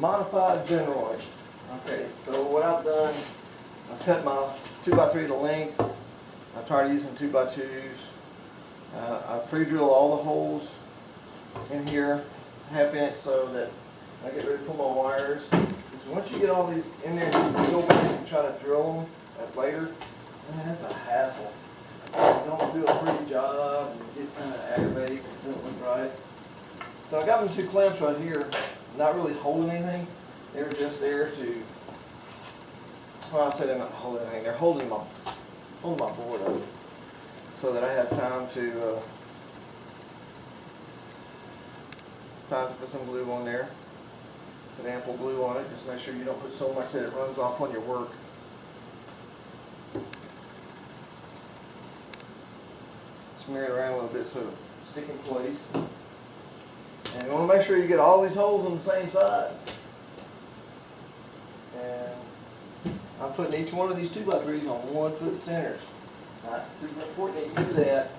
Modified Benroy. Okay, so what I've done, I've cut my 2x3 to length. I tried using 2x2s. I pre-drill all the holes in here, 1/2 inch, so that I get ready to pull my wires. Because once you get all these in there, you go back and try to drill them later, man, that's a hassle. You don't do a pretty job, and you get kind of aggravated if it doesn't look right. So I got them 2 clamps right here, not really holding anything. They're just there to, well, I say they're not holding anything. They're holding my board up so that I have time to put some glue on there. Put ample glue on it. Just make sure you don't put so much that it runs off on your work. Smear it around a little bit so it'll stick in place. And you want to make sure you get all these holes on the same side. And I'm putting each one of these 2x3s on 1 foot centers. Not super important that you do that,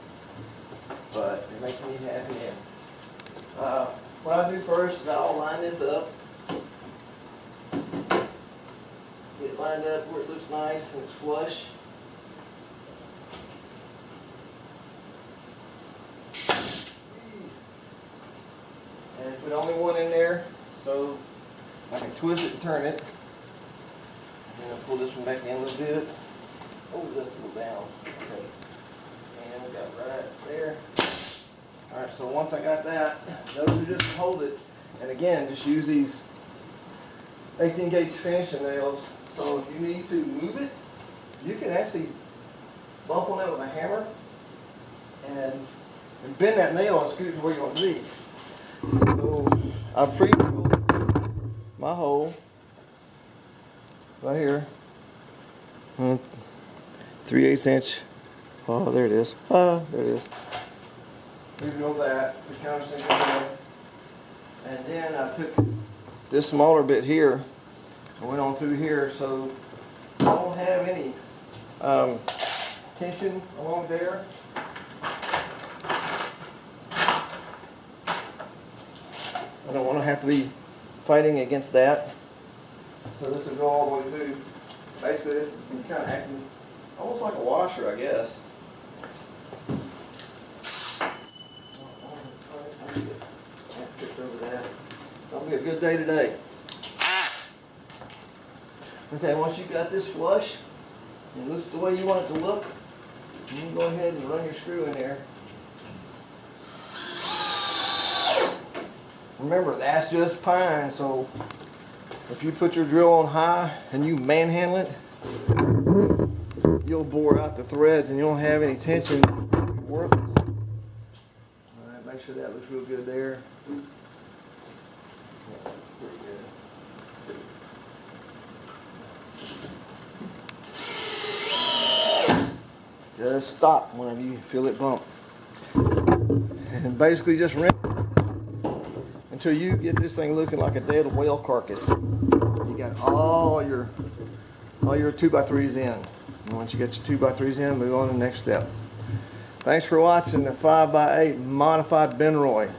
but it makes me happy. What I do first is I'll line this up. Get it lined up where it looks nice and it's flush. And put only one in there so I can twist it and turn it. And I'll pull this one back in a little bit. Oh, that's a little down. Okay. And we got right there. Alright, so once I got that, those are just to hold it. And again, just use these 18 gauge finishing nails. So if you need to move it, you can actually bump on that with a hammer and bend that nail and scoot it to where you want to be. So I pre-drilled my hole right here. 3/8 inch. Oh, there it is. There it is. Pre-drill that to countersink it. And then I took this smaller bit here and went on through here, so I don't have any tension along there. I don't want to have to be fighting against that. So this will go all the way through. Basically, this is kind of acting almost like a washer, I guess. That'll be a good day today. Okay, once you've got this flush, and it looks the way you want it to look, you can go ahead and run your screw in there. Remember, that's just pine, so if you put your drill on high and you manhandle it, you'll bore out the threads and you don't have any tension. It'll be worthless. Alright, make sure that looks real good there. Yeah, that's pretty good. Just stop whenever you feel it bump. And basically just rinse until you get this thing looking like a dead whale carcass. You got all your 2x3s in. And once you get your 2x3s in, move on to the next step. Thanks for watching the 5x8 Modified Benroy.